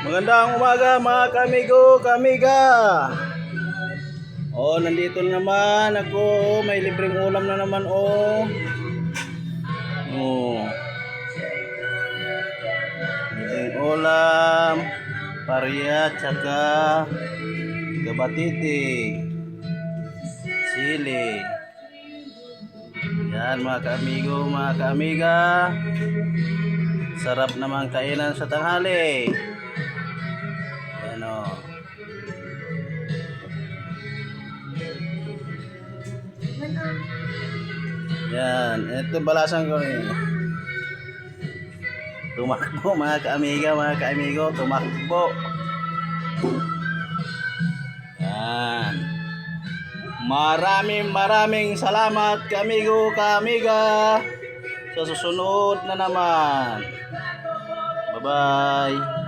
Magandang umaga mga kamigo, kamiga. Oh, nandito naman ako. May libreng ulam na naman oh. Oh. Libreng ulam, parya, tsaka gabatiti, sili. Yan mga kamigo, mga kamiga. Sarap namang kainan sa tanghali. Yan o. Yan, ito balasan ko rin. Tumakbo mga kaamiga, mga kaamigo, tumakbo. Yan. Maraming salamat kaamigo, kaamiga. Sa susunod na naman. Bye-bye.